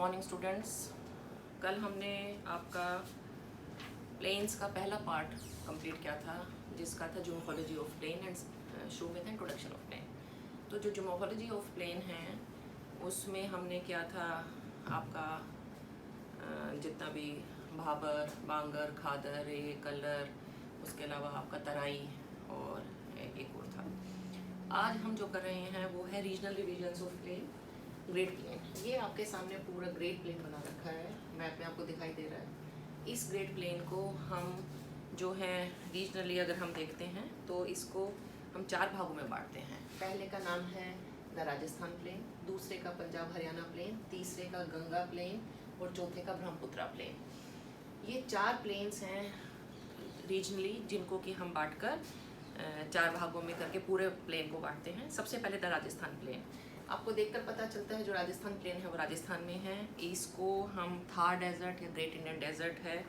Morning students. कल हमने आपका प्लेन्स का पहला पार्ट कंप्लीट किया था, जिसका था geomorphology of plain and show with introduction of plain. तो जो ज्योमोफोलॉजी ऑफ प्लेन है उसमें हमने किया था आपका जितना भी भाबर, बांगर, खादर, कलर, उसके अलावा आपका तराई और एक और था। आज हम जो कर रहे हैं वो है regional divisions of plain, great plain. ये आपके सामने पूरा ग्रेड प्लेन बना रखा है, मैप में आपको दिखाई दे रहा है। इस ग्रेड प्लेन को हम जो है रीजनली अगर हम देखते हैं तो इसको हम 4 भागों में बांटते हैं। पहले का नाम है द राजस्थान प्लेन, दूसरे का पंजाब हरियाणा प्लेन, तीसरे का गंगा प्लेन और चौथे का ब्रह्मपुत्रा प्लेन। ये 4 प्लेन्स हैं रीजनली, जिनको कि हम बांटकर 4 भागों में करके पूरे प्लेन को बांटते हैं। सबसे पहले द राजस्थान प्लेन, आपको देखकर पता चलता है जो राजस्थान प्लेन है वो राजस्थान में है। इसको हम थार डेजर्ट या ग्रेट इंडियन डेजर्ट है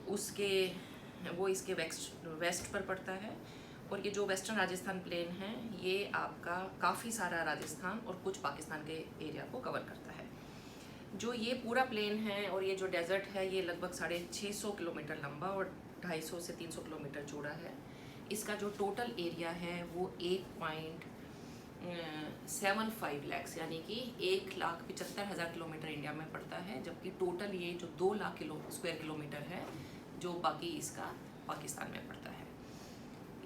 उसके वो इसके वेस्ट पर पड़ता है। और ये जो वेस्टर्न राजस्थान प्लेन है ये आपका काफ़ी सारा राजस्थान और कुछ पाकिस्तान के एरिया को कवर करता है। जो ये पूरा प्लेन है और ये जो डेजर्ट है ये लगभग 650 किलोमीटर लंबा और 250 से 300 किलोमीटर चौड़ा है। इसका जो टोटल एरिया है वो 1.75 लाख यानी कि 1,75,000 किलोमीटर इंडिया में पड़ता है, जबकि टोटल ये जो 2 लाख स्क्वायर किलोमीटर है जो बाकी इसका पाकिस्तान में पड़ता है।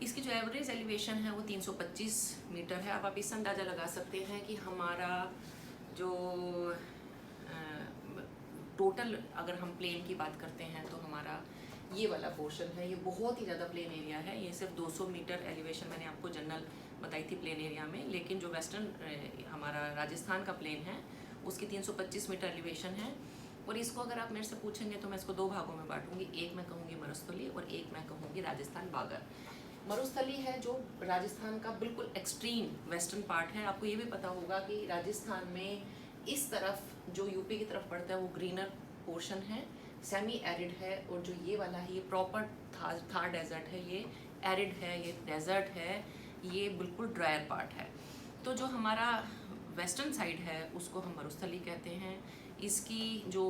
इसकी जो एवरेज एलिवेशन है वो 325 मीटर है। अब आप इससे अंदाज़ा लगा सकते हैं कि हमारा जो टोटल अगर हम प्लेन की बात करते हैं तो हमारा ये वाला पोर्शन है, ये बहुत ही ज़्यादा प्लेन एरिया है। ये सिर्फ 200 मीटर एलिवेशन मैंने आपको जनरल बताई थी प्लेन एरिया में, लेकिन जो वेस्टर्न हमारा राजस्थान का प्लेन है उसकी 325 मीटर एलिवेशन है। और इसको अगर आप मेरे से पूछेंगे तो मैं इसको 2 भागों में बांटूंगी, एक मैं कहूँगी मरुस्थली और एक मैं कहूँगी राजस्थान बागर। मरुस्थली है जो राजस्थान का बिल्कुल एक्सट्रीम वेस्टर्न पार्ट है। आपको ये भी पता होगा कि राजस्थान में इस तरफ जो यूपी की तरफ पड़ता है वो ग्रीनर पोर्शन है, सेमी एरिड है, और जो ये वाला है ये प्रॉपर थार डेजर्ट है, ये एरिड है, ये डेजर्ट है, ये बिल्कुल ड्रायर पार्ट है। तो जो हमारा वेस्टर्न साइड है उसको हम मरुस्थली कहते हैं। इसकी जो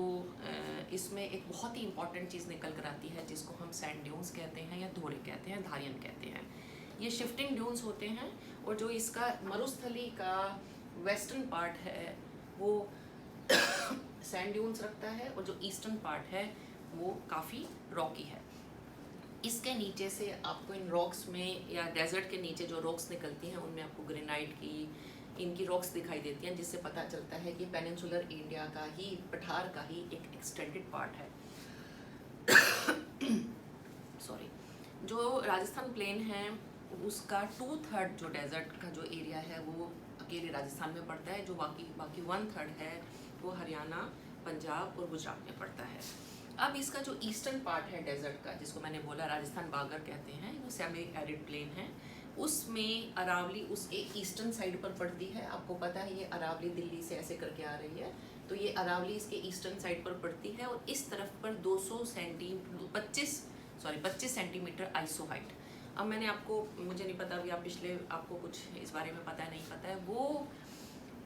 इसमें एक बहुत ही इंपॉर्टेंट चीज़ निकल कर आती है जिसको हम सैंड ड्यून्स कहते हैं या धोरे कहते हैं, धारियन कहते हैं। ये शिफ्टिंग ड्यून्स होते हैं और जो इसका मरुस्थली का वेस्टर्न पार्ट है वो सैंड ड्यून्स रखता है और जो ईस्टर्न पार्ट है वो काफ़ी रॉकी है। इसके नीचे से आपको इन रॉक्स में या डेजर्ट के नीचे जो रॉक्स निकलती हैं उनमें आपको ग्रेनाइट की इनकी रॉक्स दिखाई देती हैं, जिससे पता चलता है कि पेनिनसुलर इंडिया का ही पठार का ही एक एक्सटेंडेड पार्ट है। सॉरी, जो राजस्थान प्लेन है उसका 2/3 जो डेजर्ट का जो एरिया है वो अकेले राजस्थान में पड़ता है, जो बाकी 1/3 है वो हरियाणा, पंजाब और गुजरात में पड़ता है। अब इसका जो ईस्टर्न पार्ट है डेजर्ट का, जिसको मैंने बोला राजस्थान बागर कहते हैं, वो सेमी एरिड प्लेन है, उसमें अरावली उसके ईस्टर्न साइड पर पड़ती है। आपको पता है ये अरावली दिल्ली से ऐसे करके आ रही है, तो ये अरावली इसके ईस्टर्न साइड पर पड़ती है और इस तरफ पर 25 सेंटीमीटर आइसो हाइट। अब मैंने आपको, मुझे नहीं पता अभी आप पिछले आपको कुछ इस बारे में पता है नहीं पता है, वो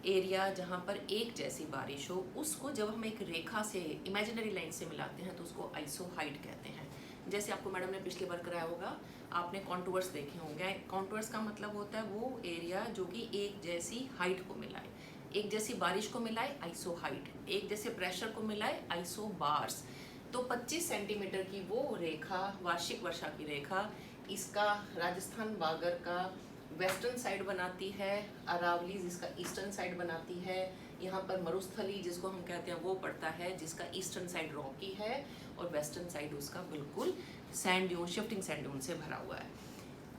एरिया जहाँ पर एक जैसी बारिश हो उसको जब हम एक रेखा से इमेजिनरी लाइन से मिलाते हैं तो उसको आइसो हाइट कहते हैं। जैसे आपको मैडम ने पिछली बार कराया होगा, आपने कॉन्टूर्स देखे होंगे। कॉन्टूर्स का मतलब होता है वो एरिया जो कि एक जैसी हाइट को मिलाए, एक जैसी बारिश को मिलाए आइसो हाइट, एक जैसे प्रेशर को मिलाए आइसो बार्स। तो 25 सेंटीमीटर की वो रेखा, वार्षिक वर्षा की रेखा, इसका राजस्थान बागर का वेस्टर्न साइड बनाती है, अरावली जिसका ईस्टर्न साइड बनाती है, यहाँ पर मरुस्थली जिसको हम कहते हैं वो पड़ता है, जिसका ईस्टर्न साइड रॉकी है और वेस्टर्न साइड उसका बिल्कुल sand dune, shifting sand dune से भरा हुआ है।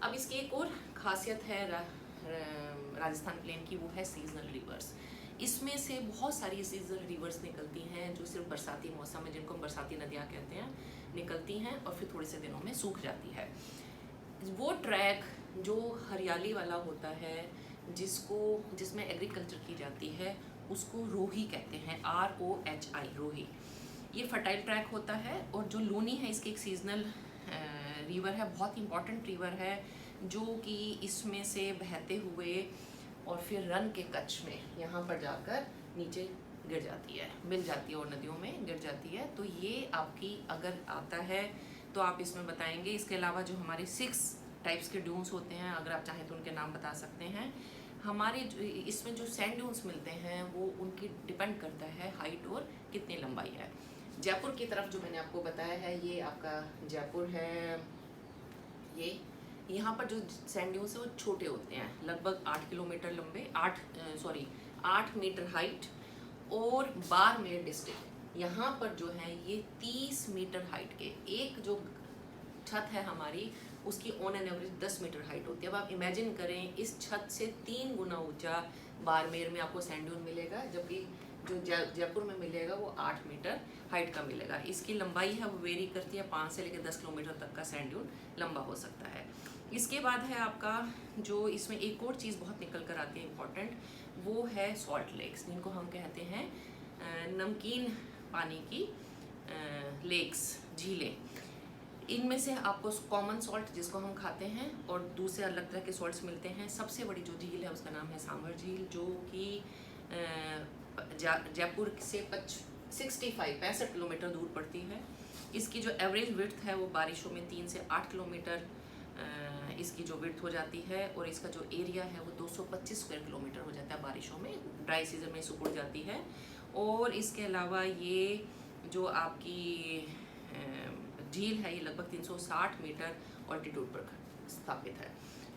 अब इसकी एक और खासियत है राजस्थान प्लेन की, वो है सीजनल रिवर्स। इसमें से बहुत सारी सीजनल रिवर्स निकलती हैं जो सिर्फ बरसाती मौसम में, जिनको हम बरसाती नदियाँ कहते हैं, निकलती हैं और फिर थोड़े से दिनों में सूख जाती है। वो ट्रैक जो हरियाली वाला होता है, जिसमें एग्रीकल्चर की जाती है, उसको रोही कहते हैं, ROHI, रोही। ये फर्टाइल ट्रैक होता है और जो लूनी है इसकी एक सीजनल रिवर है, बहुत इंपॉर्टेंट रिवर है, जो कि इसमें से बहते हुए और फिर रन के कच्छ में यहाँ पर जाकर नीचे गिर जाती है, मिल जाती है और नदियों में गिर जाती है। तो ये आपकी अगर आता है तो आप इसमें बताएंगे। इसके अलावा जो हमारे 6 टाइप्स के ड्यून्स होते हैं, अगर आप चाहें तो उनके नाम बता सकते हैं। हमारे इसमें जो सैंड ड्यून्स मिलते हैं वो उनकी डिपेंड करता है हाइट और कितनी लंबाई है। जयपुर की तरफ जो मैंने आपको बताया है, ये आपका जयपुर है। ये यहाँ पर जो सैंड ड्यून्स है वो छोटे होते हैं, लगभग 8 किलोमीटर लंबे, 8 मीटर हाइट। और बाड़मेर डिस्ट्रिक्ट यहाँ पर जो है ये 30 मीटर हाइट के, एक जो छत है हमारी उसकी on an average 10 metre height होती है। अब आप इमेजिन करें, इस छत से 3 गुना ऊंचा बाड़मेर में आपको सैंड ड्यून मिलेगा, जबकि जो जयपुर में मिलेगा वो 8 मीटर हाइट का मिलेगा। इसकी लंबाई है वो वेरी करती है, 5 से लेकर 10 किलोमीटर तक का सैंड ड्यून लंबा हो सकता है। इसके बाद है आपका जो इसमें एक और चीज़ बहुत निकल कर आती है इम्पॉर्टेंट, वो है सॉल्ट लेक्स, जिनको हम कहते हैं नमकीन पानी की लेक्स, झीलें। इनमें से आपको कॉमन सॉल्ट जिसको हम खाते हैं और दूसरे अलग तरह के सॉल्ट्स मिलते हैं। सबसे बड़ी जो झील है उसका नाम है सांभर झील, जो कि जयपुर से 65 किलोमीटर दूर पड़ती है। इसकी जो एवरेज विड्थ है वो बारिशों में 3 से 8 किलोमीटर इसकी जो विड्थ हो जाती है, और इसका जो एरिया है वो 225 स्क्वायर किलोमीटर हो जाता है बारिशों में, ड्राई सीजन में सुकुड़ जाती है। और इसके अलावा ये जो आपकी झील है ये लगभग 360 मीटर ऑल्टीट्यूड पर स्थापित है।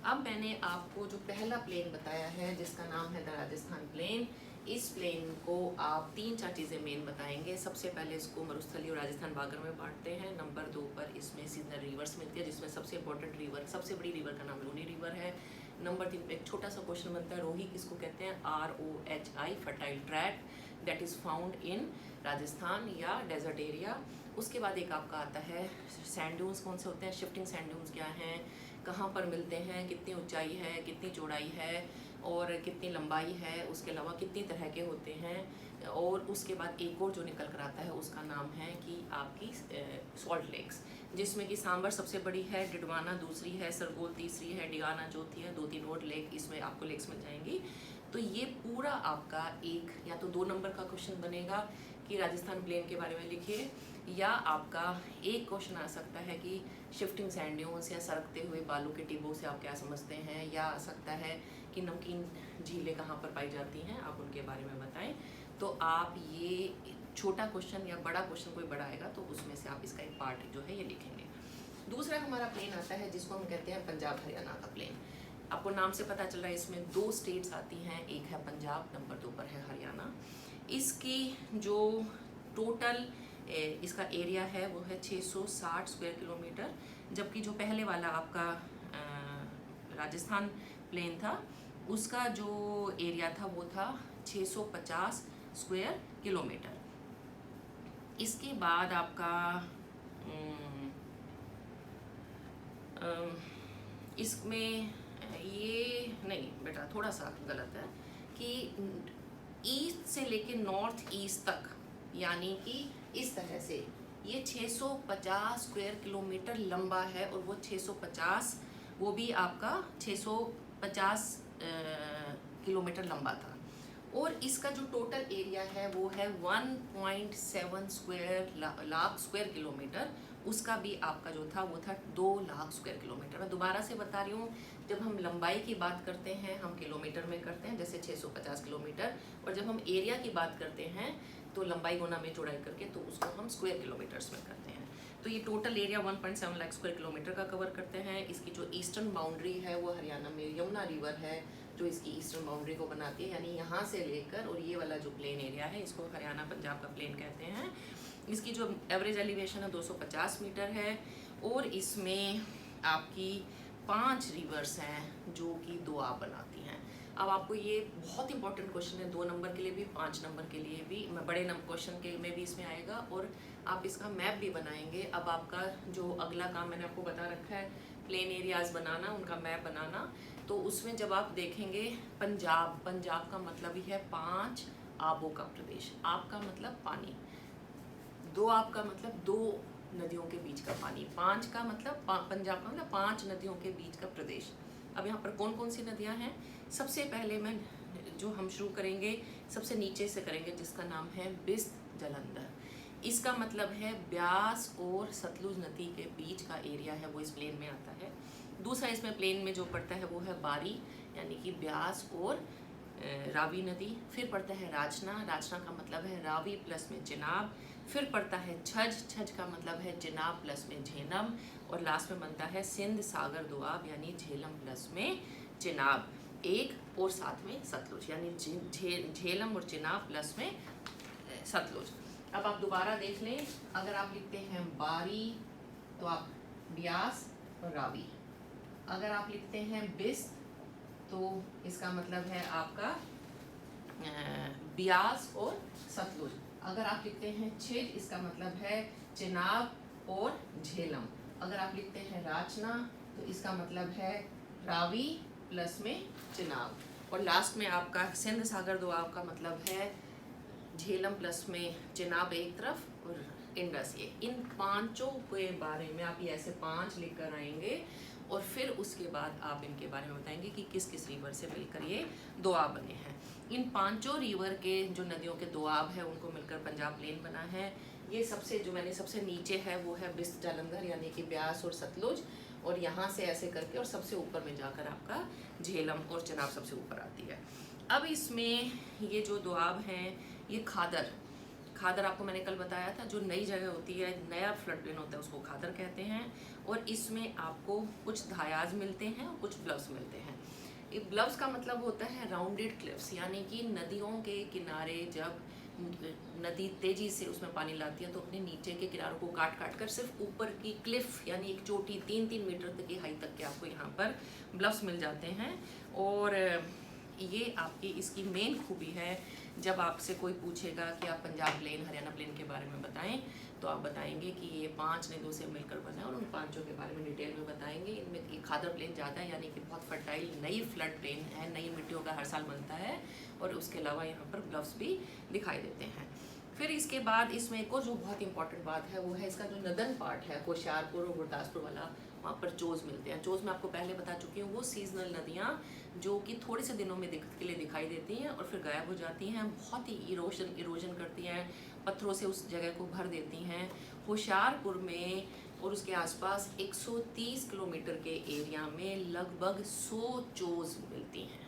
अब मैंने आपको जो पहला प्लेन बताया है जिसका नाम है द राजस्थान प्लेन, इस प्लेन को आप 3-4 चीज़ें मेन बताएंगे। सबसे पहले इसको मरुस्थली और राजस्थान बागर में बांटते हैं। नंबर 2 पर इसमें सीजनल रिवर्स मिलती है, जिसमें सबसे इंपॉर्टेंट रिवर, सबसे बड़ी रिवर का नाम लूनी रिवर है। नंबर 3 पे एक छोटा सा क्वेश्चन बनता है, रोही किसको कहते हैं? ROHI, fertile tract that is found in Rajasthan या डेजर्ट एरिया। उसके बाद एक आपका आता है सैंड ड्यून्स कौन से होते हैं, शिफ्टिंग सैंड ड्यून्स क्या हैं, कहाँ पर मिलते हैं, कितनी ऊंचाई है, कितनी चौड़ाई है और कितनी लंबाई है, उसके अलावा कितनी तरह के होते हैं। और उसके बाद एक और जो निकल कर आता है उसका नाम है कि आपकी सॉल्ट लेक्स, जिसमें कि सांबर सबसे बड़ी है, डिडवाना दूसरी है, सरगोल तीसरी है, डिगाना चौथी है, 2-3 और लेक इसमें आपको लेक्स मिल जाएंगी। तो ये पूरा आपका एक या तो 2 नंबर का क्वेश्चन बनेगा कि राजस्थान प्लेन के बारे में लिखिए, या आपका एक क्वेश्चन आ सकता है कि शिफ्टिंग सैंड ड्यून्स या सरकते हुए बालू के टिब्बों से आप क्या समझते हैं, या आ सकता है कि नमकीन झीलें कहाँ पर पाई जाती हैं, आप उनके बारे में बताएं। तो आप ये छोटा क्वेश्चन या बड़ा क्वेश्चन कोई बड़ा आएगा तो उसमें से आप इसका एक पार्ट जो है ये लिखेंगे। दूसरा हमारा प्लेन आता है जिसको हम कहते हैं पंजाब हरियाणा का प्लेन। आपको नाम से पता चल रहा है इसमें 2 स्टेट्स आती हैं, एक है पंजाब, नंबर 2 पर है हरियाणा। इसकी जो टोटल इसका एरिया है वो है 660 स्क्वायर किलोमीटर, जबकि जो पहले वाला आपका राजस्थान प्लेन था उसका जो एरिया था वो था 650 स्क्वायर किलोमीटर। इसके बाद आपका इसमें ये नहीं बेटा, थोड़ा सा गलत है कि ईस्ट से लेके नॉर्थ ईस्ट तक, यानी कि इस तरह से ये 650 स्क्वायर किलोमीटर लंबा है, और वो 650 वो भी आपका 650 किलोमीटर लंबा था। और इसका जो टोटल एरिया है वो है 1.7 लाख स्क्वायर किलोमीटर। उसका भी आपका जो था वो था 2 लाख स्क्वायर किलोमीटर। मैं दोबारा से बता रही हूँ, जब हम लंबाई की बात करते हैं हम किलोमीटर में करते हैं, जैसे 650 किलोमीटर, और जब हम एरिया की बात करते हैं तो लंबाई गुना में चौड़ाई करके तो उसको हम स्क्वायर किलोमीटर्स में करते हैं। तो ये total area 1.7 lakh square kilometre का कवर करते हैं। इसकी जो ईस्टर्न बाउंड्री है वो हरियाणा में यमुना रिवर है जो इसकी ईस्टर्न बाउंड्री को बनाती है, यानी यहाँ से लेकर और ये वाला जो प्लेन एरिया है इसको हरियाणा पंजाब का प्लेन कहते हैं। इसकी जो एवरेज एलिवेशन है 250 मीटर है, और इसमें आपकी 5 रिवर्स हैं जो कि दोआब बनाती हैं। अब आपको ये बहुत इंपॉर्टेंट क्वेश्चन है, 2 नंबर के लिए भी 5 नंबर के लिए भी, बड़े क्वेश्चन के में भी इसमें आएगा, और आप इसका मैप भी बनाएंगे। अब आपका जो अगला काम मैंने आपको बता रखा है प्लेन एरियाज बनाना, उनका मैप बनाना, तो उसमें जब आप देखेंगे पंजाब, पंजाब का मतलब ही है 5 आबों का प्रदेश। आप का मतलब पानी, 2 आपका मतलब 2 नदियों के बीच का पानी, 5 का मतलब पंजाब का मतलब 5 नदियों के बीच का प्रदेश। अब यहाँ पर कौन कौन सी नदियाँ हैं? सबसे पहले मैं जो हम शुरू करेंगे सबसे नीचे से करेंगे, जिसका नाम है बिस्त जालंधर। इसका मतलब है ब्यास और सतलुज नदी के बीच का एरिया है, वो इस प्लेन में आता है। दूसरा इसमें प्लेन में जो पड़ता है वो है बारी, यानी कि ब्यास और रावी नदी। फिर पड़ता है राचना, राचना का मतलब है रावी प्लस में चिनाब। फिर पड़ता है छज, छज का मतलब है चिनाब प्लस में झेलम। और लास्ट में बनता है सिंध सागर दोआब, यानी झेलम प्लस में चिनाब एक और साथ में सतलुज, यानी झेलम और चिनाब प्लस में सतलुज। अब आप दोबारा देख लें, अगर आप लिखते हैं बारी तो आप ब्यास और रावी, अगर आप लिखते हैं बिस्त तो इसका मतलब है आपका ब्यास और सतलुज। अगर आप लिखते हैं छिज, इसका मतलब है चिनाब और झेलम। अगर आप लिखते हैं राचना तो इसका मतलब है रावी प्लस में चिनाब। और लास्ट में आपका सिंध सागर दोआब का मतलब है झेलम प्लस में चिनाब एक तरफ और इंडस ये। इन पांचों के बारे में आप ये ऐसे 5 लिख कर आएंगे और फिर उसके बाद आप इनके बारे में बताएंगे कि किस किस रिवर से मिलकर ये दोआब बने हैं। इन पांचों रिवर के जो नदियों के दोआब है उनको मिलकर पंजाब प्लेन बना है। ये सबसे जो मैंने सबसे नीचे है वो है बिस्त जालंधर, यानी कि ब्यास और सतलुज, और यहाँ से ऐसे करके और सबसे ऊपर में जाकर आपका झेलम और चिनाब सबसे ऊपर आती है। अब इसमें ये जो दोआब हैं ये खादर, खादर आपको मैंने कल बताया था, जो नई जगह होती है, नया फ्लड प्लेन होता है, उसको खादर कहते हैं। और इसमें आपको कुछ धायाज मिलते हैं और कुछ ब्लफ्स मिलते हैं। ये ब्लफ्स का मतलब होता है राउंडेड क्लिफ्स, यानी कि नदियों के किनारे जब नदी तेजी से उसमें पानी लाती है तो अपने नीचे के किनारों को काट काट कर सिर्फ ऊपर की क्लिफ, यानी एक चोटी 3-3 मीटर तक की हाइट तक के आपको यहाँ पर ब्लफ्स मिल जाते हैं। और ये आपकी इसकी मेन खूबी है, जब आपसे कोई पूछेगा कि आप पंजाब प्लेन, हरियाणा प्लेन के बारे में बताएं, तो आप बताएंगे कि ये 5 नदियों से मिलकर बना है और उन 5 के बारे में डिटेल में बताएंगे। इनमें खादर प्लेन ज़्यादा है, यानी कि बहुत फर्टाइल नई फ्लड प्लेन है, नई मिट्टियों का हर साल बनता है, और उसके अलावा यहाँ पर ब्लफ्स भी दिखाई देते हैं। फिर इसके बाद इसमें एक और जो बहुत इंपॉर्टेंट बात है वो है इसका जो नदन पार्ट है, होशियारपुर और गुरदासपुर वाला, वहाँ पर चोज मिलते हैं। चोज मैं आपको पहले बता चुकी हूँ, वो सीजनल नदियाँ जो कि थोड़े से दिनों में के लिए दिखाई देती हैं और फिर गायब हो जाती हैं, बहुत ही इरोजन करती हैं, पत्थरों से उस जगह को भर देती हैं। होशियारपुर में और उसके आसपास 130 किलोमीटर के एरिया में लगभग 100 चोज मिलती हैं,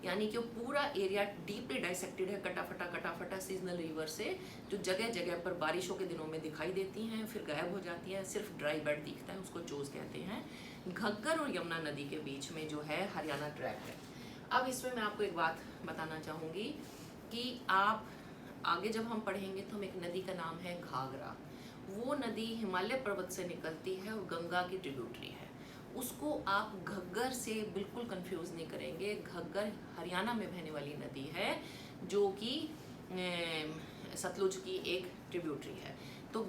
यानी कि पूरा एरिया डीपली डाइसेक्टेड है, कटाफटा सीजनल रिवर से, जो जगह जगह पर बारिशों के दिनों में दिखाई देती हैं, फिर गायब हो जाती हैं, सिर्फ ड्राई बेड दिखता है, उसको चोज कहते हैं। घग्गर और यमुना नदी के बीच में जो है हरियाणा ट्रैक है। अब इसमें मैं आपको एक बात बताना चाहूँगी कि आप आगे जब हम पढ़ेंगे तो हम एक नदी का नाम है घाघरा, वो नदी हिमालय पर्वत से निकलती है और गंगा की ट्रिब्यूटरी है। उसको आप घग्गर से बिल्कुल कंफ्यूज नहीं करेंगे। घग्गर हरियाणा में बहने वाली नदी है जो कि सतलुज की एक ट्रिब्यूटरी है। तो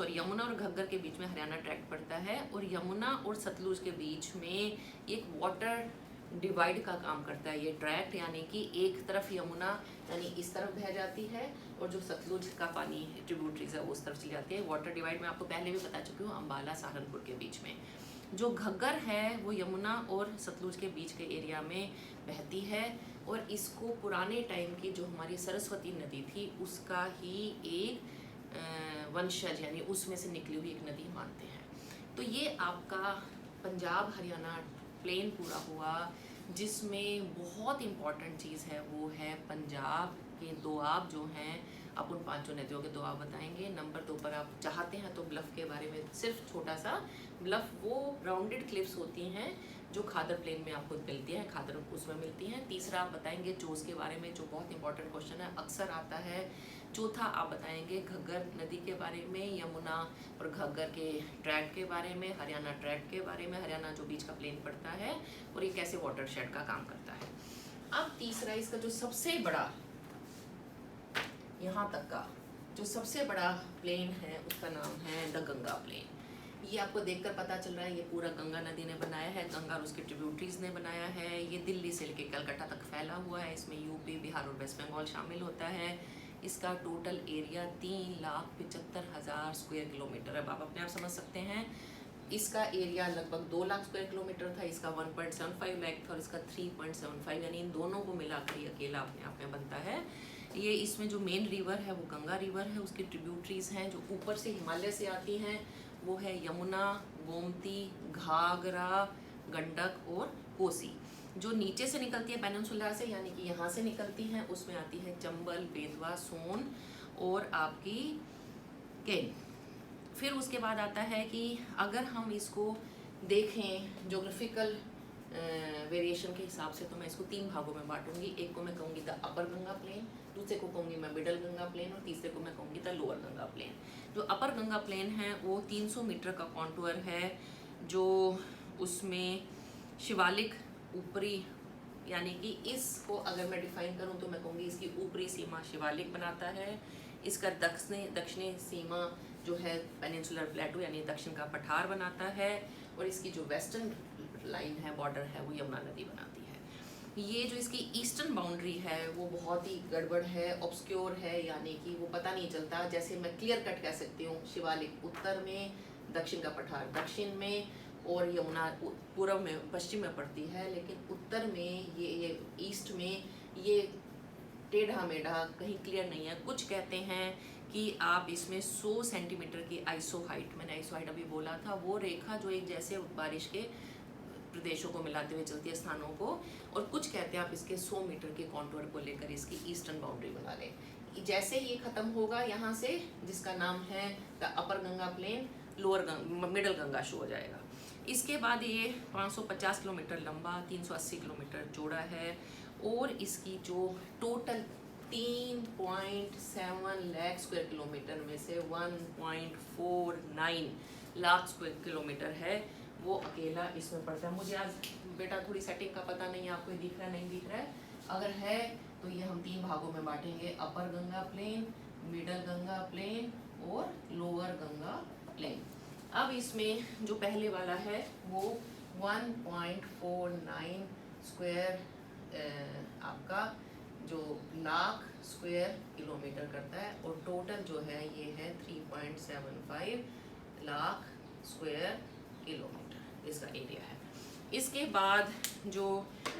यमुना और घग्गर के बीच में हरियाणा ट्रैक्ट पड़ता है, और यमुना और सतलुज के बीच में एक वाटर डिवाइड का काम करता है ये ट्रैक्ट, यानी कि एक तरफ यमुना यानी इस तरफ बह जाती है और जो सतलुज का पानी ट्रिब्यूटरीज है वो उस तरफ चली जाती है। वाटर डिवाइड में आपको पहले भी बता चुकी हूँ, अम्बाला सहारनपुर के बीच में। जो घग्गर है वो यमुना और सतलुज के बीच के एरिया में बहती है, और इसको पुराने टाइम की जो हमारी सरस्वती नदी थी उसका ही एक वंशज, यानी उसमें से निकली हुई एक नदी मानते हैं। तो ये आपका पंजाब हरियाणा प्लेन पूरा हुआ, जिसमें बहुत इम्पॉर्टेंट चीज़ है वो है पंजाब के दोआब जो हैं। आप उन 5 नदियों के दोआब बताएंगे। नंबर 2 पर आप चाहते हैं तो ब्लफ के बारे में सिर्फ छोटा सा, ब्लफ वो राउंडेड क्लिफ्स होती हैं जो खादर प्लेन में आपको मिलती हैं, खादर उसमें मिलती हैं। तीसरा आप बताएंगे चोज के बारे में, जो बहुत इंपॉर्टेंट क्वेश्चन है, अक्सर आता है। चौथा आप बताएंगे घग्गर नदी के बारे में, यमुना और घग्गर के ट्रैक्ट के बारे में, हरियाणा ट्रैक्ट के बारे में, हरियाणा जो बीच का प्लेन पड़ता है और ये कैसे वाटर शेड का काम करता है। अब तीसरा इसका जो सबसे बड़ा, यहाँ तक का जो सबसे बड़ा प्लेन है उसका नाम है द गंगा प्लेन। ये आपको देखकर पता चल रहा है ये पूरा गंगा नदी ने बनाया है, गंगा और उसके ट्रिब्यूटरीज ने बनाया है। ये दिल्ली से लेकर कलकत्ता तक फैला हुआ है, इसमें यूपी, बिहार और वेस्ट बंगाल शामिल होता है। इसका टोटल एरिया 3,75,000 स्क्वायर किलोमीटर है। आप अपने आप समझ सकते हैं इसका एरिया लगभग 2 लाख स्क्वायर किलोमीटर था, इसका 1.75 लाख था और इसका 3.75, यानी इन दोनों को मिलाकर ये अकेला अपने आप में बनता है। ये इसमें जो मेन रिवर है वो गंगा रिवर है, उसकी ट्रिब्यूटरीज हैं जो ऊपर से हिमालय से आती हैं, वो है यमुना, गोमती, घाघरा, गंडक और कोसी। जो नीचे से निकलती है पेनिनसुला से, यानी कि यहाँ से निकलती हैं, उसमें आती है चंबल, बेतवा, सोन और आपकी केन। फिर उसके बाद आता है कि अगर हम इसको देखें ज्योग्राफिकल वेरिएशन के हिसाब से, तो मैं इसको 3 भागों में बांटूंगी। एक को मैं कहूँगी द अपर गंगा प्लेन, दूसरे को कहूँगी मैं मिडल गंगा प्लेन और तीसरे को मैं कहूँगी द लोअर गंगा प्लेन। जो अपर गंगा प्लेन है वो 300 मीटर का कॉन्टूर है, जो उसमें शिवालिक ऊपरी, यानी कि इसको अगर मैं डिफाइन करूँ तो मैं कहूँगी इसकी ऊपरी सीमा शिवालिक बनाता है। इसका दक्षिणी सीमा जो है पेनिनसुलर प्लेटो यानी दक्षिण का पठार बनाता है, और इसकी जो वेस्टर्न लाइन है, बॉर्डर है, वो यमुना नदी बनाती है। ये जो इसकी ईस्टर्न बाउंड्री है वो बहुत ही गड़बड़ है, ऑब्सक्योर है, यानी कि वो पता नहीं चलता। जैसे मैं क्लियर कट कह सकती हूँ, शिवालिक उत्तर में, दक्षिण का पठार दक्षिण में और यमुना पूर्व में, पश्चिम में पड़ती है, लेकिन उत्तर में ये ईस्ट में ये टेढ़ा मेढ़ा कहीं क्लियर नहीं है। कुछ कहते हैं कि आप इसमें 100 सेंटीमीटर की आइसो हाइट, मैंने आइसो हाइट अभी बोला था, वो रेखा जो एक जैसे बारिश के प्रदेशों को मिलाते हुए चलती है, स्थानों को, और कुछ कहते हैं आप इसके 100 मीटर के कॉन्टूर को लेकर इसकी ईस्टर्न बाउंड्री बना लें। जैसे ये खत्म होगा यहाँ से, जिसका नाम है the upper Ganga plain, middle Ganga show हो जाएगा। इसके बाद ये 550 किलोमीटर लंबा, 380 किलोमीटर चौड़ा है, और इसकी जो टोटल 3.7 लाख स्क्वायर किलोमीटर में से 1.49 लाख स्क्वायर किलोमीटर है, वो अकेला इसमें पड़ता है। मुझे आज बेटा थोड़ी सेटिंग का पता नहीं है, आपको दिख रहा है नहीं दिख रहा है, अगर है तो ये हम 3 भागों में बांटेंगे, upper Ganga plain, middle Ganga plain और लोअर गंगा प्लेन। अब इसमें जो पहले वाला है वो 1.49 स्क्वायर आपका जो लाख स्क्वायर किलोमीटर करता है, और टोटल जो है ये है 3.75 लाख स्क्वायर किलोमीटर इसका एरिया है। इसके बाद जो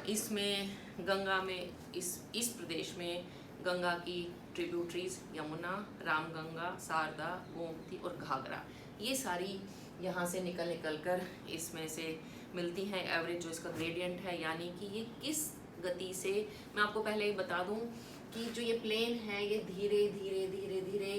इसमें गंगा में इस प्रदेश में गंगा की ट्रिब्यूटरीज यमुना, रामगंगा, शारदा, गोमती और घाघरा, ये सारी यहाँ से निकल कर इसमें से मिलती हैं। एवरेज जो इसका ग्रेडियंट है, यानी कि ये किस गति से, मैं आपको पहले ही बता दूं कि जो ये प्लेन है ये धीरे धीरे धीरे धीरे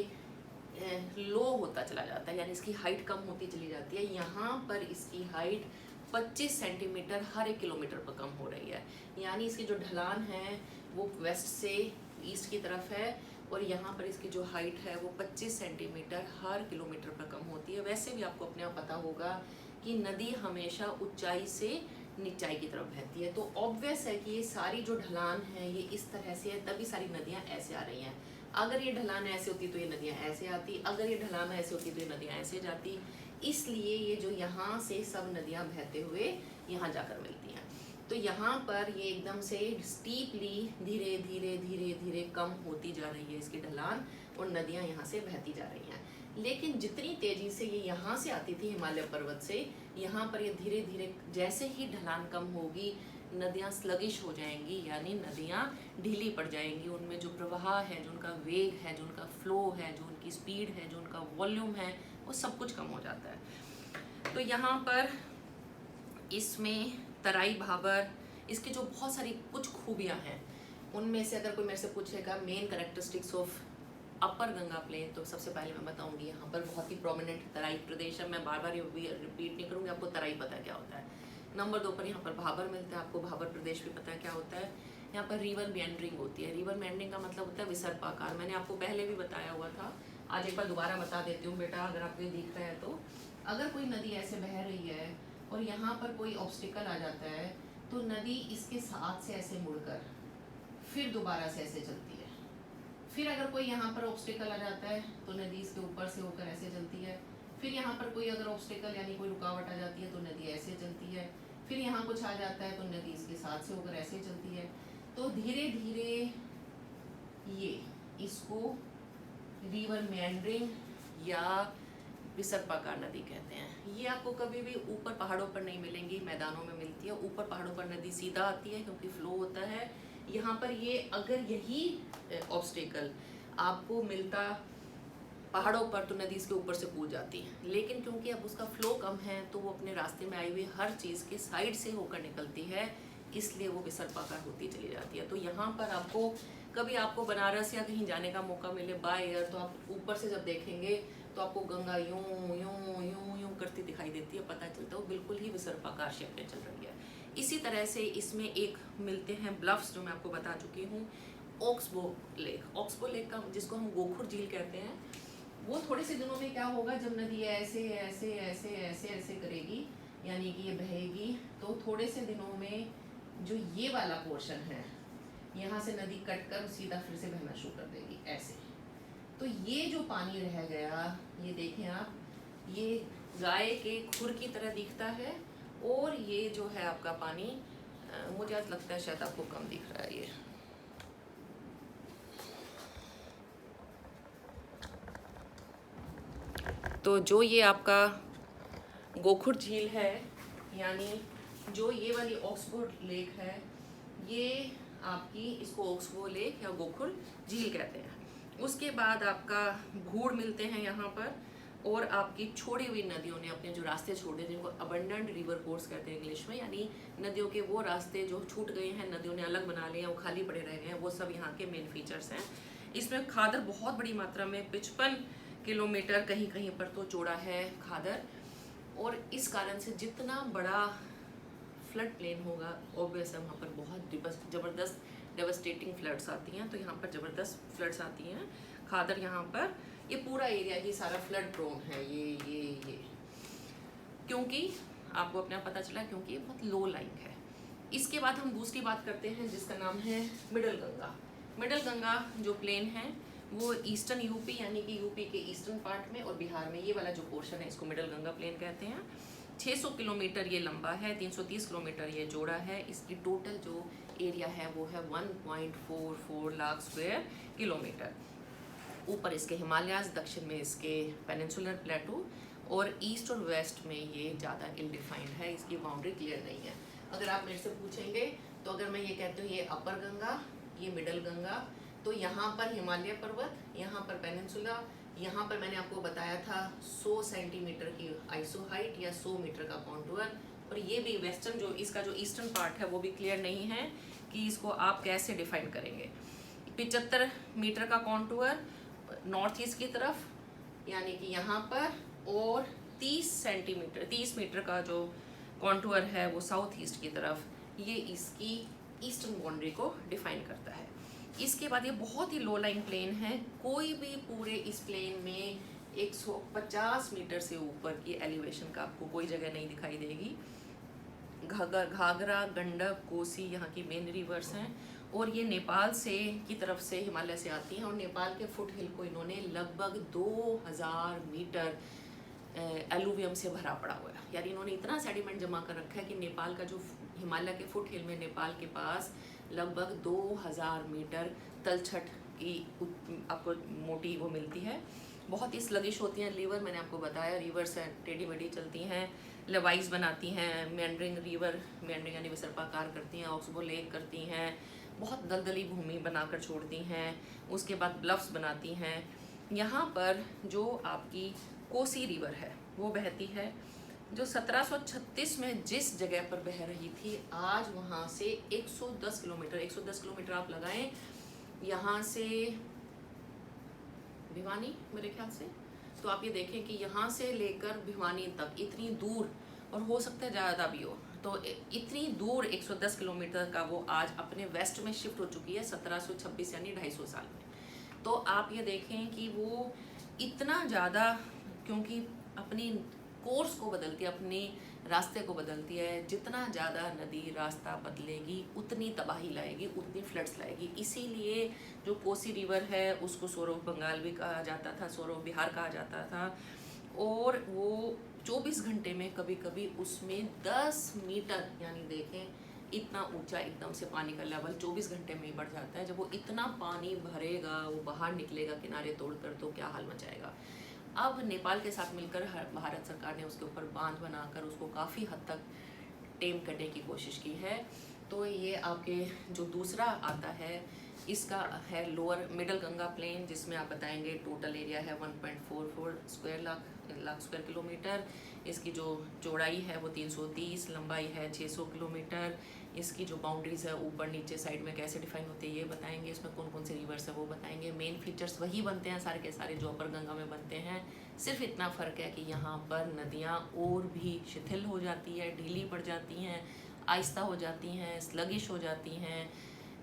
लो होता चला जाता है, यानी इसकी हाइट कम होती चली जाती है। यहाँ पर इसकी हाइट 25 सेंटीमीटर हर 1 किलोमीटर पर कम हो रही है, यानी इसकी जो ढलान है वो वेस्ट से ईस्ट की तरफ है, और यहाँ पर इसकी जो हाइट है वो 25 सेंटीमीटर हर किलोमीटर पर कम होती है। वैसे भी आपको अपने आप पता होगा कि नदी हमेशा ऊंचाई से निचाई की तरफ बहती है, तो ऑब्वियस है कि ये सारी जो ढलान है ये इस तरह से है, तभी सारी नदियाँ ऐसे आ रही हैं। अगर ये ढलान ऐसे होती तो ये नदियाँ ऐसे आती, अगर ये ढलान ऐसे होती तो ये नदियाँ ऐसे जाती, इसलिए ये जो यहाँ से सब नदियाँ बहते हुए यहाँ जाकर मिलती हैं। तो यहाँ पर ये एकदम से स्टीपली धीरे धीरे धीरे धीरे कम होती जा रही है इसकी ढलान, और नदियाँ यहाँ से बहती जा रही हैं। लेकिन जितनी तेजी से ये यहाँ से आती थी हिमालय पर्वत से, यहाँ पर ये धीरे धीरे जैसे ही ढलान कम होगी नदियाँ स्लगिश हो जाएंगी, यानी नदियाँ ढीली पड़ जाएंगी। उनमें जो प्रवाह है, जो उनका वेग है, जो उनका फ्लो है, जो उनकी स्पीड है, जो उनका वॉल्यूम है, वो सब कुछ कम हो जाता है। तो यहाँ पर इसमें तराई भाबर, इसकी जो बहुत सारी कुछ खूबियाँ हैं, उनमें से अगर कोई मेरे से पूछेगा main characteristics of upper Ganga plain, तो सबसे पहले मैं बताऊंगी यहाँ पर बहुत ही प्रोमिनेंट तराई प्रदेश है। मैं बार बार रिपीट नहीं करूँगी, आपको तराई पता है क्या होता है। नंबर 2 पर यहाँ पर भाबर मिलता है, आपको भाबर प्रदेश भी पता है क्या होता है। यहाँ पर रिवर मेंडरिंग होती है। रिवर मेंडरिंग का मतलब होता है विसर्पाकार, मैंने आपको पहले भी बताया हुआ था, आज एक बार दोबारा बता देती हूँ बेटा, अगर आपको ये दिख रहा है तो। अगर कोई नदी ऐसे बह रही है और यहाँ पर कोई ऑब्स्टिकल आ जाता है, तो नदी इसके साथ से ऐसे मुड़कर फिर दोबारा से ऐसे चलती है। फिर अगर कोई यहाँ पर ऑब्स्टिकल आ जाता है तो नदी इसके ऊपर से होकर ऐसे चलती है। फिर यहाँ पर कोई अगर ऑब्स्टिकल यानी कोई रुकावट आ जाती है तो नदी ऐसे चलती है। फिर यहाँ कुछ आ जाता है तो नदी इसके साथ से होकर ऐसे चलती है। तो धीरे धीरे ये इसको रिवर मेंडरिंग या विसर्पाकार नदी कहते हैं। ये आपको कभी भी ऊपर पहाड़ों पर नहीं मिलेंगी, मैदानों में मिलती है। ऊपर पहाड़ों पर नदी सीधा आती है क्योंकि फ्लो होता है। यहाँ पर ये अगर यही ऑब्स्टेकल आपको मिलता पहाड़ों पर तो नदी इसके ऊपर से कूद जाती है, लेकिन क्योंकि अब उसका फ्लो कम है तो वो अपने रास्ते में आई हुई हर चीज़ के साइड से होकर निकलती है, इसलिए वो विसर्पाकार होती चली जाती है। तो यहाँ पर आपको कभी आपको बनारस या कहीं जाने का मौका मिले बाय एयर, तो आप ऊपर से जब देखेंगे तो आपको गंगा यूं यूं यूं यूं करती दिखाई देती है, पता चलता है वो बिल्कुल ही विसर्पाकार शेप में चल रही है। इसी तरह से इसमें एक मिलते हैं ब्लफ्स, जो मैं आपको बता चुकी हूँ। ऑक्सबो लेक का, जिसको हम गोखुर झील कहते हैं, वो थोड़े से दिनों में क्या होगा, जब नदी ऐसे ऐसे ऐसे ऐसे ऐसे करेगी, यानी कि ये बहेगी, तो थोड़े से दिनों में जो ये वाला पोर्शन है, यहाँ से नदी कट कर सीधा फिर से बहना शुरू कर देगी ऐसे। तो ये जो पानी रह गया, ये देखें आप, ये गाय के खुर की तरह दिखता है, और ये जो है आपका पानी, मुझे आज लगता है शायद आपको कम दिख रहा है ये, तो जो ये आपका गोखुर झील है, यानी जो ये वाली ऑक्सबो लेक है, ये आपकी, इसको ऑक्सबो लेक या गोखुर झील कहते हैं। उसके बाद आपका भूड़ मिलते हैं यहाँ पर, और आपकी छोड़ी हुई नदियों ने अपने जो रास्ते छोड़े, जिनको अबंडेंट रिवर कोर्स कहते हैं इंग्लिश में, यानी नदियों के वो रास्ते जो छूट गए हैं, नदियों ने अलग बना लिए हैं, वो खाली पड़े रह गए हैं, वो सब यहाँ के मेन फीचर्स हैं। इसमें खादर बहुत बड़ी मात्रा में, 55 किलोमीटर कहीं कहीं पर तो चौड़ा है खादर, और इस कारण से जितना बड़ा फ्लड प्लेन होगा, ऑब्वियस है वहाँ पर बहुत ज़बरदस्त डेवस्टेटिंग फ्लड्स आती हैं। तो यहाँ पर ज़बरदस्त फ्लड्स आती हैं। खादर यहाँ पर ये पूरा एरिया ही सारा फ्लड प्रोन है, ये क्योंकि आपको अपने आप पता चला, क्योंकि ये बहुत लो लाइंग है। इसके बाद हम दूसरी बात करते हैं, जिसका नाम है मिडल गंगा। मिडल गंगा जो प्लेन है वो ईस्टर्न यूपी, यानी कि यूपी के ईस्टर्न पार्ट में और बिहार में, ये वाला जो पोर्शन है इसको मिडल गंगा प्लेन कहते हैं। 600 किलोमीटर ये लंबा है, 330 किलोमीटर ये चौड़ा है। इसकी टोटल जो एरिया है वो है 1.44 लाख स्क्वायर किलोमीटर। ऊपर इसके हिमालयाज, दक्षिण में इसके पेनिनसुलर प्लेटू, और ईस्ट और वेस्ट में ये ज़्यादा इल डिफाइंड है, इसकी बाउंड्री क्लियर नहीं है। अगर आप मेरे से पूछेंगे तो अगर मैं ये कहती हूँ ये अपर गंगा, ये मिडल गंगा, तो यहाँ पर हिमालय पर्वत, यहाँ पर पेनिनसुला, यहाँ पर मैंने आपको बताया था 100 सेंटीमीटर की आइसो हाइट या 100 मीटर का कॉन्टूर, और ये भी वेस्टर्न जो इसका जो ईस्टर्न पार्ट है वो भी क्लियर नहीं है कि इसको आप कैसे डिफाइन करेंगे। 75 मीटर का कॉन्टूर नॉर्थ ईस्ट की तरफ, यानी कि यहाँ पर, और 30 मीटर का जो कॉन्टूर है वो साउथ ईस्ट की तरफ, ये इसकी ईस्टर्न बाउंड्री को डिफाइन करता है। इसके बाद ये बहुत ही लो लाइन प्लेन है, कोई भी पूरे इस प्लेन में 150 मीटर से ऊपर की एलिवेशन का आपको कोई जगह नहीं दिखाई देगी। घाघरा, गंडक, कोसी यहाँ की मेन रिवर्स हैं, और ये नेपाल से की तरफ से, हिमालय से आती हैं, और नेपाल के फुट हिल को इन्होंने लगभग 2000 मीटर एलुवियम से भरा पड़ा हुआ है। यानी इन्होंने इतना सेडिमेंट जमा कर रखा है कि नेपाल का जो हिमालय के फुट हिल में नेपाल के पास लगभग 2000 मीटर तलछट की आपको मोटी वो मिलती है। बहुत ही स्लगिश होती हैं रिवर, मैंने आपको बताया, रिवर्स हैं टेढ़ी मेढ़ी चलती हैं, लेवाइस बनाती हैं, मेंडरिंग रिवर, मेंडरिंग यानी विसर्पाकार करती हैं, ऑक्सबो लेक करती हैं, बहुत दलदली भूमि बनाकर छोड़ती हैं, उसके बाद ब्लफ्स बनाती हैं। यहाँ पर जो आपकी कोसी रिवर है वो बहती है, जो 1736 में जिस जगह पर बह रही थी, आज वहाँ से 110 किलोमीटर आप लगाएं, यहाँ से भिवानी मेरे ख्याल से, तो आप ये देखें कि यहाँ से लेकर भिवानी तक इतनी दूर, और हो सकता है ज़्यादा भी हो, तो इतनी दूर 110 किलोमीटर का वो आज अपने वेस्ट में शिफ्ट हो चुकी है 1726 यानी 250 साल में। तो आप ये देखें कि वो इतना ज़्यादा, क्योंकि अपनी कोर्स को बदलती है, अपने रास्ते को बदलती है, जितना ज़्यादा नदी रास्ता बदलेगी उतनी तबाही लाएगी, उतनी फ्लड्स लाएगी। इसीलिए जो कोसी रिवर है उसको सोर ऑफ बंगाल भी कहा जाता था, सोर ऑफ बिहार कहा जाता था, और वो 24 घंटे में कभी कभी उसमें 10 मीटर, यानी देखें इतना ऊंचा एकदम से पानी का लेवल 24 घंटे में ही बढ़ जाता है। जब वो इतना पानी भरेगा, वो बाहर निकलेगा किनारे तोड़कर, तो क्या हाल मचाएगा। अब नेपाल के साथ मिलकर भारत सरकार ने उसके ऊपर बांध बनाकर उसको काफ़ी हद तक टेम करने की कोशिश की है। तो ये आपके जो दूसरा आता है इसका है लोअर मिडल गंगा प्लेन, जिसमें आप बताएंगे टोटल एरिया है 1.44 स्क्वायर लाख स्क्वायर किलोमीटर। इसकी जो चौड़ाई है वो 330, लंबाई है 600 किलोमीटर। इसकी जो बाउंड्रीज है ऊपर नीचे साइड में कैसे डिफाइन होती है ये बताएंगे। इसमें कौन कौन से रिवर्स है वो बताएंगे। मेन फीचर्स वही बनते हैं सारे के सारे जो अपर गंगा में बनते हैं, सिर्फ इतना फ़र्क है कि यहाँ पर नदियाँ और भी शिथिल हो जाती है, ढीली पड़ जाती हैं, आहिस्ता हो जाती हैं, स्लगिश हो जाती हैं।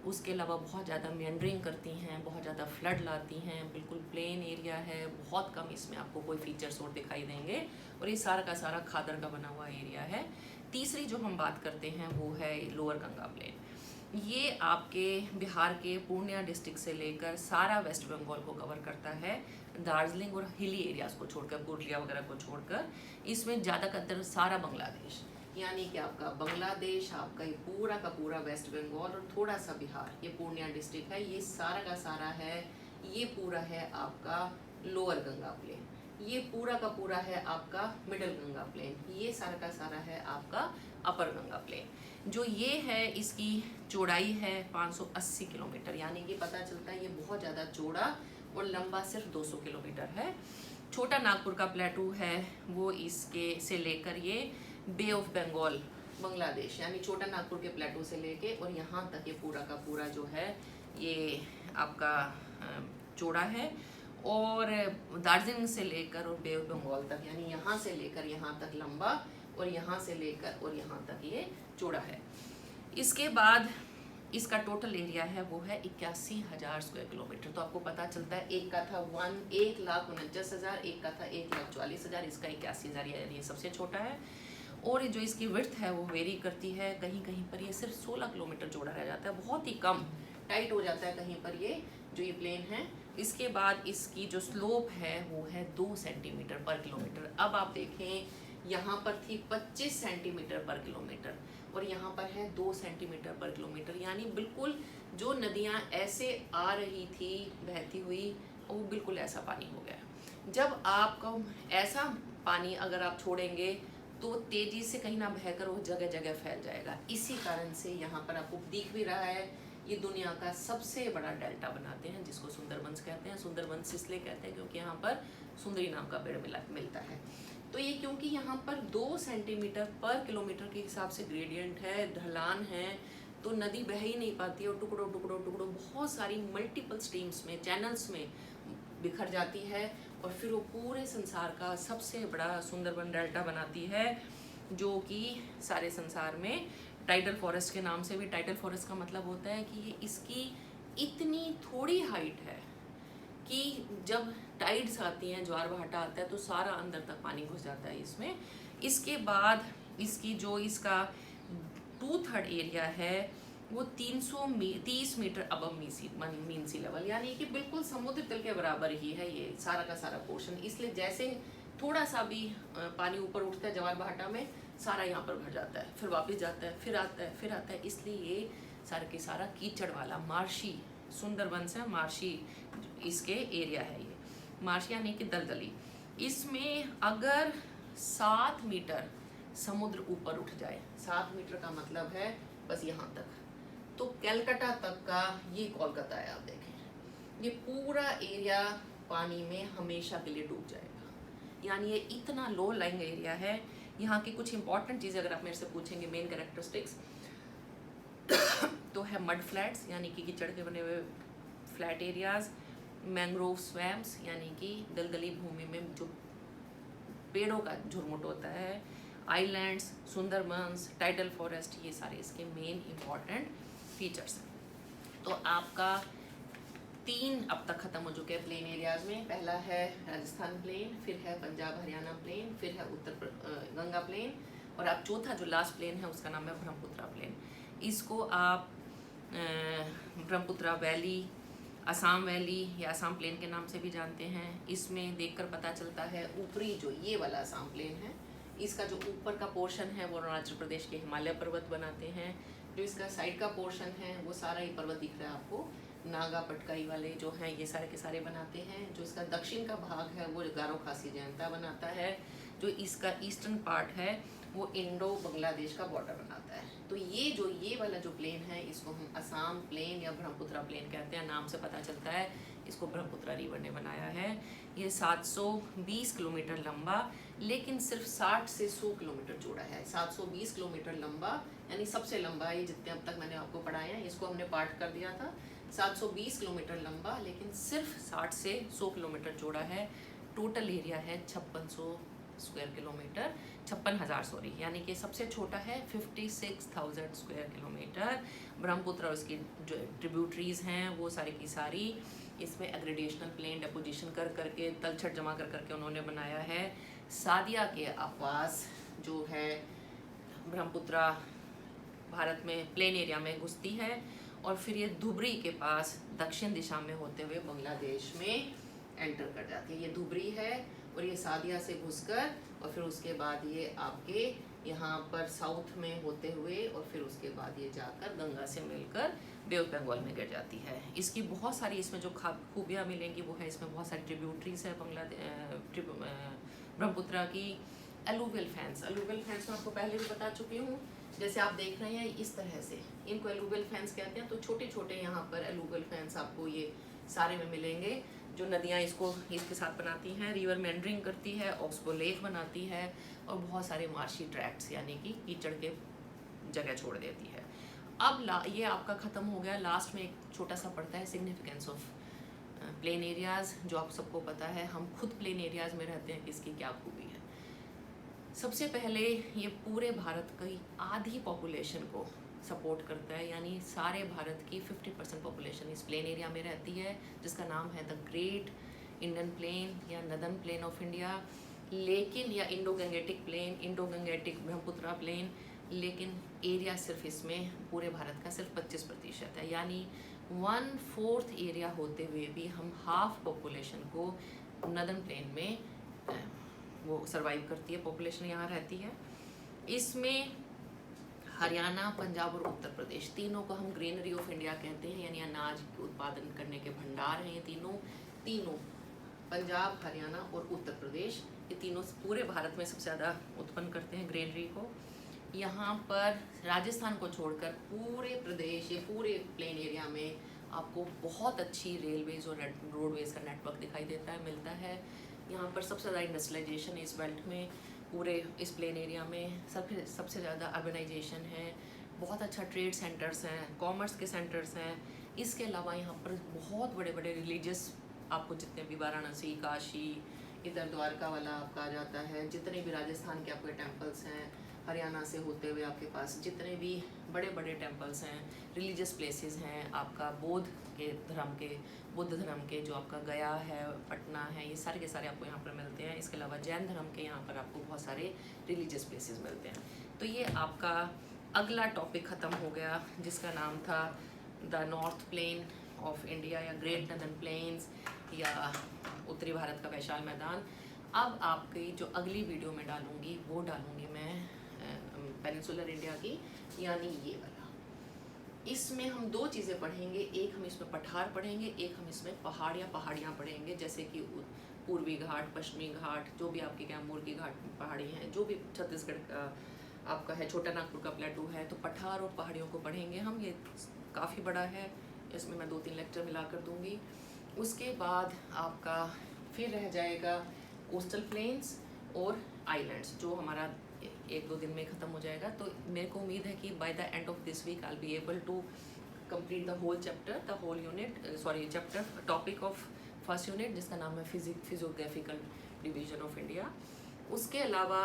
उसके अलावा बहुत ज़्यादा मेंडरिंग करती हैं, बहुत ज़्यादा फ्लड लाती हैं। बिल्कुल प्लेन एरिया है, बहुत कम इसमें आपको कोई फीचर्स और दिखाई देंगे, और ये सारा का सारा खादर का बना हुआ एरिया है। तीसरी जो हम बात करते हैं वो है लोअर गंगा प्लेन। ये आपके बिहार के पूर्णिया डिस्ट्रिक्ट से लेकर सारा वेस्ट बंगाल को कवर करता है, दार्जिलिंग और हिली एरियाज़ को छोड़कर, पुरुलिया वगैरह को छोड़कर। इसमें ज़्यादातर सारा बांग्लादेश, यानी कि आपका बांग्लादेश, आपका ये पूरा का पूरा वेस्ट बंगाल और थोड़ा सा बिहार, ये पूर्णिया डिस्ट्रिक्ट है, ये सारा का सारा है। ये पूरा है आपका लोअर गंगा प्लेन, ये पूरा का पूरा है आपका मिडल गंगा प्लेन, ये सारा का सारा है आपका अपर गंगा प्लेन। जो ये है इसकी चौड़ाई है 580 किलोमीटर, यानी कि पता चलता है ये बहुत ज़्यादा चौड़ा और लंबा सिर्फ 200 किलोमीटर है। छोटा नागपुर का प्लेटू है वो इसके से लेकर ये बे ऑफ बंगाल बांग्लादेश, यानी छोटा नागपुर के प्लेटू से लेके और यहाँ तक ये पूरा का पूरा जो है ये आपका चौड़ा है। और दार्जिलिंग से लेकर और बे ऑफ बंगाल तक, यानी यहाँ से लेकर यहाँ तक लंबा और यहाँ से लेकर और यहाँ तक ये चौड़ा है। इसके बाद इसका टोटल एरिया है वो है 81,000 स्क्वायर किलोमीटर। तो आपको पता चलता है एक का था 1,49,000, एक का था 1,44,000, इसका 81,000 ये सबसे छोटा है। और जो इसकी विड्थ है वो वेरी करती है, कहीं कहीं पर ये सिर्फ 16 किलोमीटर चौड़ा रह जाता है, बहुत ही कम टाइट हो जाता है कहीं पर ये जो ये प्लेन है। इसके बाद इसकी जो स्लोप है वो है 2 सेंटीमीटर पर किलोमीटर। अब आप देखें यहाँ पर थी 25 सेंटीमीटर पर किलोमीटर और यहाँ पर है 2 सेंटीमीटर पर किलोमीटर, यानी बिल्कुल जो नदियाँ ऐसे आ रही थी बहती हुई वो बिल्कुल ऐसा पानी हो गया। जब आपको ऐसा पानी अगर आप छोड़ेंगे तो तेज़ी से कहीं ना बहकर वो जगह जगह फैल जाएगा। इसी कारण से यहाँ पर आपको दिख भी रहा है ये दुनिया का सबसे बड़ा डेल्टा बनाते हैं, जिसको सुंदरबंस कहते हैं। सुंदरबंस इसलिए कहते हैं क्योंकि यहाँ पर सुंदरी नाम का पेड़ मिलता है। तो ये क्योंकि यहाँ पर 2 सेंटीमीटर पर किलोमीटर के हिसाब से ग्रेडियंट है, ढलान है, तो नदी बह ही नहीं पाती और टुकड़ों टुकड़ों टुकड़ों बहुत सारी मल्टीपल स्ट्रीम्स में, चैनल्स में बिखर जाती है और फिर वो पूरे संसार का सबसे बड़ा सुंदरबन डेल्टा बनाती है, जो कि सारे संसार में टाइडल फॉरेस्ट के नाम से भी, टाइडल फॉरेस्ट का मतलब होता है कि ये इसकी इतनी थोड़ी हाइट है कि जब टाइड्स आती हैं, ज्वार भाटा आता है, तो सारा अंदर तक पानी घुस जाता है इसमें। इसके बाद इसकी जो इसका 2/3 एरिया है वो 330 मीटर अबव मीन सी लेवल, यानी कि बिल्कुल समुद्र तल के बराबर ही है ये सारा का सारा पोर्शन। इसलिए जैसे थोड़ा सा भी पानी ऊपर उठता है ज्वार भाटा में, सारा यहाँ पर भर जाता है, फिर वापस जाता है, फिर आता है, फिर आता है। इसलिए ये सारा के सारा कीचड़ वाला मार्शी सुंदरबन से मार्शी इसके एरिया है। ये मार्शी यानी कि दलदली। इसमें अगर 7 मीटर समुद्र ऊपर उठ जाए, 7 मीटर का मतलब है बस यहाँ तक, तो कलकत्ता तक का ये कोलकाता है। आप देखें ये पूरा एरिया पानी में हमेशा के लिए डूब जाएगा, यानी ये इतना लो लाइंग एरिया है। यहाँ की कुछ इंपॉर्टेंट चीज़ें अगर आप मेरे से पूछेंगे, मेन कैरेक्टरिस्टिक्स तो है मड फ्लैट्स, यानी कि कीचड़ के बने हुए फ्लैट एरियाज, मैंग्रोव स्वैम्स यानी कि दलदली भूमि में जो पेड़ों का झुरमुट होता है, आइलैंड्स, सुंदरबंस, टाइडल फॉरेस्ट, ये सारे इसके मेन इंपॉर्टेंट फीचर्स हैं। तो आपका 3 अब तक ख़त्म हो चुके हैं प्लेन एरियाज़ में। पहला है राजस्थान प्लेन, फिर है पंजाब हरियाणा प्लेन, फिर है गंगा प्लेन, और अब चौथा जो लास्ट प्लेन है उसका नाम है ब्रह्मपुत्रा प्लेन। इसको आप ब्रह्मपुत्रा वैली, असम वैली या असम प्लेन के नाम से भी जानते हैं। इसमें देखकर पता चलता है ऊपरी जो ये वाला असम प्लेन है, इसका जो ऊपर का पोर्शन है वो अरुणाचल प्रदेश के हिमालय पर्वत बनाते हैं। जो इसका साइड का पोर्शन है वो सारा ही पर्वत दिख रहा है आपको, नागा पटकाई वाले जो हैं ये सारे के सारे बनाते हैं। जो इसका दक्षिण का भाग है वो गारो खासी जयंता बनाता है। जो इसका ईस्टर्न पार्ट है वो इंडो बांग्लादेश का बॉर्डर बनाता है। तो ये वाला जो प्लेन है इसको हम असम प्लेन या ब्रह्मपुत्रा प्लेन कहते हैं। नाम से पता चलता है इसको ब्रह्मपुत्रा रिवर ने बनाया है। ये 720 किलोमीटर लंबा, लेकिन सिर्फ 60 से 100 किलोमीटर चौड़ा है। 720 किलोमीटर लंबा यानी सबसे लंबा है, जितने अब तक मैंने आपको पढ़ाया है। इसको हमने पार्ट कर दिया था। 720 किलोमीटर लंबा, लेकिन सिर्फ 60 से 100 किलोमीटर चौड़ा है। टोटल एरिया है 5600 स्क्वायर किलोमीटर, 56,000 सॉरी, यानी कि सबसे छोटा है 56,000 स्क्वायर किलोमीटर। ब्रह्मपुत्र और उसकी जो ट्रिब्यूटरीज हैं वो सारी की सारी इसमें एग्रीडेशनल प्लेन डेपोजिशन कर करके तलछट जमा कर करके उन्होंने बनाया है। सादिया के आसपास जो है ब्रह्मपुत्रा भारत में प्लेन एरिया में घुसती है और फिर ये धुबरी के पास दक्षिण दिशा में होते हुए बांग्लादेश में एंटर कर जाती है। ये धुबरी है और ये सादिया से घुसकर और फिर उसके बाद ये आपके यहाँ पर साउथ में होते हुए और फिर उसके बाद ये जाकर गंगा से मिलकर बे ऑफ बंगाल में गिर जाती है। इसकी बहुत सारी इसमें जो खूबियाँ मिलेंगी वो है इसमें बहुत सारी ट्रिब्यूटरीज है ब्रह्मपुत्रा की। एलुवियल फैंस मैं आपको पहले भी बता चुकी हूँ। जैसे आप देख रहे हैं इस तरह से इनको एलुवियल फैंस कहते हैं। तो छोटे छोटे यहाँ पर एलुवियल फैंस आपको ये सारे में मिलेंगे। जो नदियाँ इसके साथ बनाती हैं, रिवर मेंडरिंग करती है, ऑक्सबो लेक बनाती है और बहुत सारे मार्शी ट्रैक्ट्स यानी कि कीचड़ के जगह छोड़ देती है। अब ये आपका ख़त्म हो गया। लास्ट में एक छोटा सा पड़ता है सिग्निफिकेंस ऑफ प्लेन एरियाज़, जो आप सबको पता है। हम खुद प्लेन एरियाज़ में रहते हैं, किसकी क्या खूबी है। सबसे पहले ये पूरे भारत की आधी पॉपुलेशन को सपोर्ट करता है, यानी सारे भारत की 50% पॉपुलेशन इस प्लेन एरिया में रहती है, जिसका नाम है द ग्रेट इंडियन प्लेन या नदर्न प्लेन ऑफ इंडिया, लेकिन या Indo Gangetic plain, Indo Gangetic Brahmaputra plain. लेकिन एरिया सिर्फ इसमें पूरे भारत का सिर्फ 25% है, यानी 1/4 एरिया होते हुए भी हम हाफ पॉपुलेशन को नदर्न प्लेन में वो सर्वाइव करती है, पॉपुलेशन यहाँ रहती है। इसमें हरियाणा, पंजाब और उत्तर प्रदेश तीनों को हम ग्रेनरी ऑफ इंडिया कहते हैं, यानी अनाज के उत्पादन करने के भंडार हैं ये तीनों पंजाब, हरियाणा और उत्तर प्रदेश, ये तीनों पूरे भारत में सबसे ज़्यादा उत्पन्न करते हैं ग्रेनरी को। यहाँ पर राजस्थान को छोड़कर पूरे प्रदेश, ये पूरे प्लेन एरिया में आपको बहुत अच्छी रेलवेज़ और रोडवेज़ का नेटवर्क दिखाई देता है, मिलता है। यहाँ पर सबसे ज़्यादा इंडस्ट्रियलाइजेशन इस बेल्ट में, पूरे इस प्लेन एरिया में सबसे ज़्यादा अर्बनाइजेशन है। बहुत अच्छा ट्रेड सेंटर्स हैं, कॉमर्स के सेंटर्स हैं। इसके अलावा यहाँ पर बहुत बड़े बड़े रिलीजियस, आपको जितने भी वाराणसी, काशी, इधर द्वारका वाला आपका आ जाता है, जितने भी राजस्थान के आपके टेम्पल्स हैं, हरियाणा से होते हुए आपके पास जितने भी बड़े बड़े टेम्पल्स हैं, रिलीजियस प्लेसेस हैं, आपका बुद्ध धर्म के जो आपका गया है, पटना है, ये सारे के सारे आपको यहाँ पर मिलते हैं। इसके अलावा जैन धर्म के यहाँ पर आपको बहुत सारे रिलीजियस प्लेसेस मिलते हैं। तो ये आपका अगला टॉपिक ख़त्म हो गया, जिसका नाम था the north plain of India या ग्रेट नदर्न प्लेन्स या उत्तरी भारत का वैशाल मैदान। अब आपकी जो अगली वीडियो में डालूँगी वो डालूँगी मैं पेनिनसुलर इंडिया की, यानी ये वाला। इसमें हम दो चीज़ें पढ़ेंगे, एक हम इसमें पठार पढ़ेंगे, एक हम इसमें पहाड़ या पहाड़ियाँ पढ़ेंगे, जैसे कि पूर्वी घाट, पश्चिमी घाट, जो भी आपके कैमूर की घाट पहाड़ी हैं, जो भी छत्तीसगढ़ का आपका है, छोटा नागपुर का प्लेटू है, तो पठार और पहाड़ियों को पढ़ेंगे हम। ये काफ़ी बड़ा है, इसमें मैं 2-3 लेक्चर मिला कर दूँगी। उसके बाद आपका फिर रह जाएगा कोस्टल प्लेन्स और आइलैंड्स, जो हमारा 1-2 दिन में ख़त्म हो जाएगा। तो मेरे को उम्मीद है कि by the end of this week I be able to complete the whole chapter, the whole unit, chapter topic of first unit, जिसका नाम है फिजियोग्राफिकल डिवीजन ऑफ इंडिया। उसके अलावा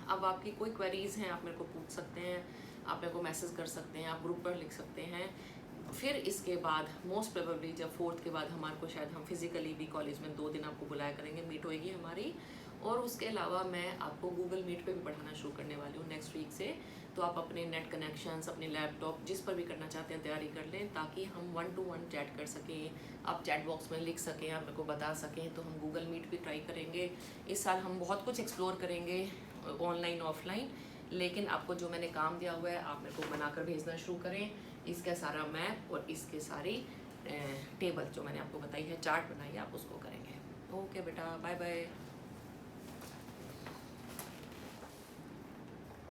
अब आपकी कोई क्वेरीज़ हैं, आप मेरे को पूछ सकते हैं, आप मेरे को मैसेज कर सकते हैं, आप ग्रुप पर लिख सकते हैं। फिर इसके बाद मोस्ट प्रोबेबली जब 4th के बाद हमारे को शायद हम फिज़िकली भी कॉलेज में 2 दिन आपको बुलाया करेंगे, मीट होएगी हमारी। और उसके अलावा मैं आपको गूगल मीट पे भी पढ़ाना शुरू करने वाली हूँ नेक्स्ट वीक से। तो आप अपने नेट कनेक्शंस, अपने लैपटॉप, जिस पर भी करना चाहते हैं तैयारी कर लें, ताकि हम 1-to-1 चैट कर सकें। आप चैट बॉक्स में लिख सकें, आप मेरे को बता सकें। तो हम गूगल मीट भी ट्राई करेंगे। इस साल हम बहुत कुछ एक्सप्लोर करेंगे, ऑनलाइन ऑफलाइन। लेकिन आपको जो मैंने काम दिया हुआ है, आप मेरे को बनाकर भेजना शुरू करें। इसका सारा मैप और इसके सारी टेबल जो मैंने आपको बताई है, चार्ट बनाई है, आप उसको करेंगे। ओके बेटा, बाय बाय।